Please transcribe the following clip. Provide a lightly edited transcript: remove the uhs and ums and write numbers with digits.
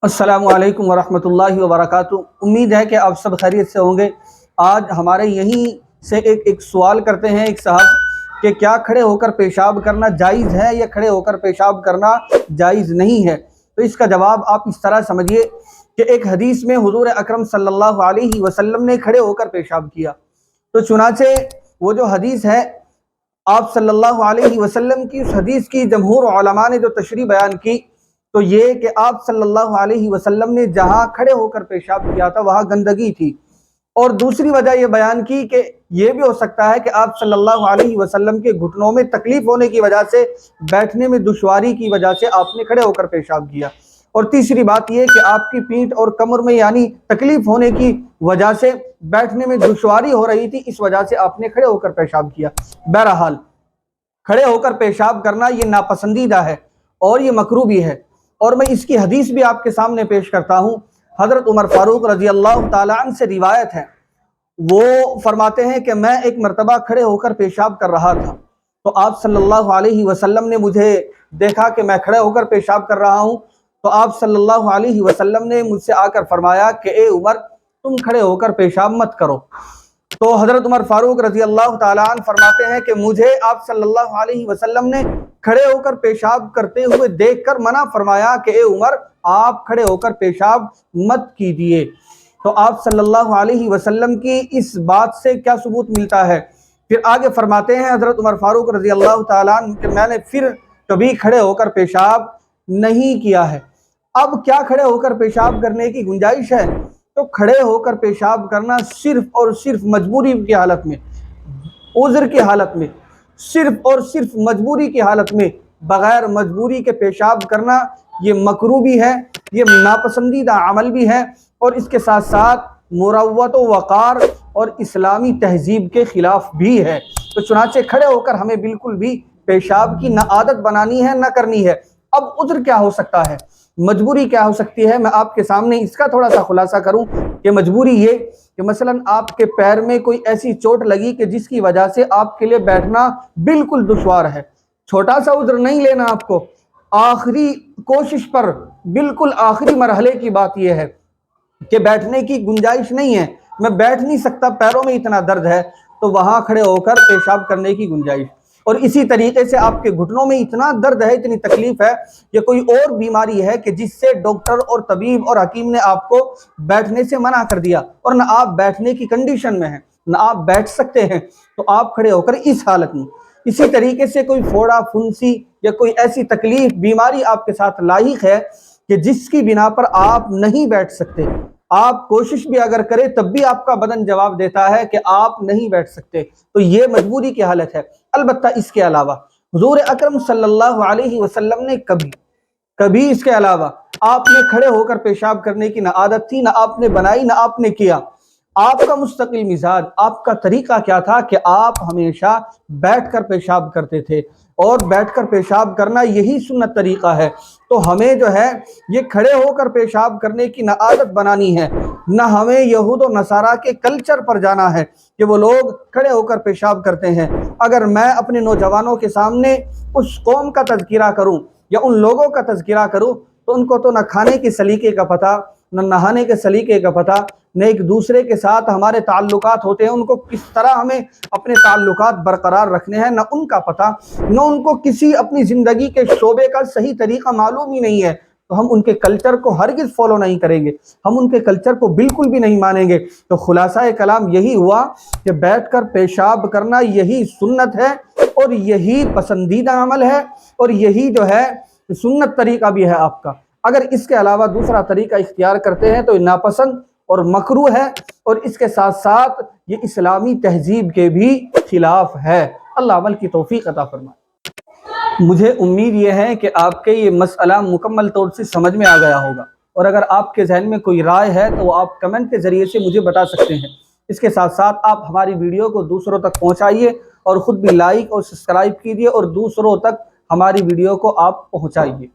السلام علیکم ورحمۃ اللہ وبرکاتہ۔ امید ہے کہ آپ سب خیریت سے ہوں گے۔ آج ہمارے یہیں سے ایک سوال کرتے ہیں ایک صاحب کہ کیا کھڑے ہو کر پیشاب کرنا جائز ہے یا کھڑے ہو کر پیشاب کرنا جائز نہیں ہے؟ تو اس کا جواب آپ اس طرح سمجھیے کہ ایک حدیث میں حضور اکرم صلی اللہ علیہ وسلم نے کھڑے ہو کر پیشاب کیا، تو چنانچہ وہ جو حدیث ہے آپ صلی اللہ علیہ وسلم کی اس حدیث کی جمہور علماء نے جو تشریح بیان کی تو یہ کہ آپ صلی اللہ علیہ وسلم نے جہاں کھڑے ہو کر پیشاب کیا تھا وہاں گندگی تھی، اور دوسری وجہ یہ بیان کی کہ یہ بھی ہو سکتا ہے کہ آپ صلی اللہ علیہ وسلم کے گھٹنوں میں تکلیف ہونے کی وجہ سے، بیٹھنے میں دشواری کی وجہ سے آپ نے کھڑے ہو کر پیشاب کیا، اور تیسری بات یہ کہ آپ کی پیٹھ اور کمر میں یعنی تکلیف ہونے کی وجہ سے بیٹھنے میں دشواری ہو رہی تھی، اس وجہ سے آپ نے کھڑے ہو کر پیشاب کیا۔ بہرحال کھڑے ہو کر پیشاب کرنا یہ ناپسندیدہ ہے اور یہ مکروہ بھی ہے، اور میں اس کی حدیث بھی آپ کے سامنے پیش کرتا ہوں۔ حضرت عمر فاروق رضی اللہ تعالیٰ عنہ سے روایت ہے، وہ فرماتے ہیں کہ میں ایک مرتبہ کھڑے ہو کر پیشاب کر رہا تھا، تو آپ صلی اللہ علیہ وسلم نے مجھے دیکھا کہ میں کھڑے ہو کر پیشاب کر رہا ہوں، تو آپ صلی اللہ علیہ وسلم نے مجھ سے آ کر فرمایا کہ اے عمر، تم کھڑے ہو کر پیشاب مت کرو۔ تو حضرت عمر فاروق رضی اللہ تعالیٰ عنہ فرماتے ہیں کہ مجھے آپ صلی اللہ علیہ وسلم نے کھڑے ہو کر پیشاب کرتے ہوئے دیکھ کر منع فرمایا کہ اے عمر، آپ کھڑے ہو کر پیشاب مت کیجیے۔ تو آپ صلی اللہ علیہ وسلم کی اس بات سے کیا ثبوت ملتا ہے؟ پھر آگے فرماتے ہیں حضرت عمر فاروق رضی اللہ تعالیٰ عنہ کہ میں نے پھر کبھی کھڑے ہو کر پیشاب نہیں کیا ہے۔ اب کیا کھڑے ہو کر پیشاب کرنے کی گنجائش ہے؟ تو کھڑے ہو کر پیشاب کرنا صرف اور صرف مجبوری کی حالت میں، عذر کی حالت میں، صرف اور صرف مجبوری کی حالت میں، بغیر مجبوری کے پیشاب کرنا یہ مکروہ بھی ہے، یہ ناپسندیدہ عمل بھی ہے، اور اس کے ساتھ ساتھ مروت و وقار اور اسلامی تہذیب کے خلاف بھی ہے۔ تو چنانچہ کھڑے ہو کر ہمیں بالکل بھی پیشاب کی نہ عادت بنانی ہے نہ کرنی ہے۔ اب عذر کیا ہو سکتا ہے، مجبوری کیا ہو سکتی ہے؟ میں آپ کے سامنے اس کا تھوڑا سا خلاصہ کروں کہ مجبوری یہ کہ مثلا آپ کے پیر میں کوئی ایسی چوٹ لگی کہ جس کی وجہ سے آپ کے لیے بیٹھنا بالکل دشوار ہے، چھوٹا سا عذر نہیں لینا آپ کو، آخری کوشش پر بالکل آخری مرحلے کی بات یہ ہے کہ بیٹھنے کی گنجائش نہیں ہے، میں بیٹھ نہیں سکتا، پیروں میں اتنا درد ہے، تو وہاں کھڑے ہو کر پیشاب کرنے کی گنجائش۔ اور اسی طریقے سے آپ کے گھٹنوں میں اتنا درد ہے، اتنی تکلیف ہے، یہ کوئی اور بیماری ہے کہ جس سے ڈاکٹر اور طبیب اور حکیم نے آپ کو بیٹھنے سے منع کر دیا، اور نہ آپ بیٹھنے کی کنڈیشن میں ہیں، نہ آپ بیٹھ سکتے ہیں، تو آپ کھڑے ہو کر اس حالت میں۔ اسی طریقے سے کوئی پھوڑا پھنسی یا کوئی ایسی تکلیف بیماری آپ کے ساتھ لاحق ہے کہ جس کی بنا پر آپ نہیں بیٹھ سکتے، آپ کوشش بھی اگر کریں تب بھی آپ کا بدن جواب دیتا ہے کہ آپ نہیں بیٹھ سکتے، تو یہ مجبوری کی حالت ہے۔ البتہ اس کے علاوہ حضور اکرم صلی اللہ علیہ وسلم نے کبھی اس کے علاوہ آپ نے کھڑے ہو کر پیشاب کرنے کی نہ عادت تھی، نہ آپ نے بنائی، نہ آپ نے کیا۔ آپ کا مستقل مزاج، آپ کا طریقہ کیا تھا کہ آپ ہمیشہ بیٹھ کر پیشاب کرتے تھے، اور بیٹھ کر پیشاب کرنا یہی سنت طریقہ ہے۔ تو ہمیں جو ہے یہ کھڑے ہو کر پیشاب کرنے کی نہ عادت بنانی ہے، نہ ہمیں یہود و نصارہ کے کلچر پر جانا ہے کہ وہ لوگ کھڑے ہو کر پیشاب کرتے ہیں۔ اگر میں اپنے نوجوانوں کے سامنے اس قوم کا تذکرہ کروں یا ان لوگوں کا تذکرہ کروں تو ان کو تو نہ کھانے کے سلیقے کا پتہ، نہ نہانے کے سلیقے کا پتہ، نہ ایک دوسرے کے ساتھ ہمارے تعلقات ہوتے ہیں ان کو کس طرح ہمیں اپنے تعلقات برقرار رکھنے ہیں، نہ ان کا پتہ، نہ ان کو کسی اپنی زندگی کے شعبے کا صحیح طریقہ معلوم ہی نہیں ہے، تو ہم ان کے کلچر کو ہرگز فالو نہیں کریں گے، ہم ان کے کلچر کو بالکل بھی نہیں مانیں گے۔ تو خلاصہ کلام یہی ہوا کہ بیٹھ کر پیشاب کرنا یہی سنت ہے، اور یہی پسندیدہ عمل ہے، اور یہی جو ہے سنت طریقہ بھی ہے آپ کا۔ اگر اس کے علاوہ دوسرا طریقہ اختیار کرتے ہیں تو یہ ناپسند اور مکروہ ہے، اور اس کے ساتھ ساتھ یہ اسلامی تہذیب کے بھی خلاف ہے۔ اللہ عمل کی توفیق عطا فرمائے۔ مجھے امید یہ ہے کہ آپ کے یہ مسئلہ مکمل طور سے سمجھ میں آ گیا ہوگا، اور اگر آپ کے ذہن میں کوئی رائے ہے تو وہ آپ کمنٹ کے ذریعے سے مجھے بتا سکتے ہیں۔ اس کے ساتھ ساتھ آپ ہماری ویڈیو کو دوسروں تک پہنچائیے، اور خود بھی لائک اور سبسکرائب کیجیے، اور دوسروں تک ہماری ویڈیو کو آپ پہنچائیے۔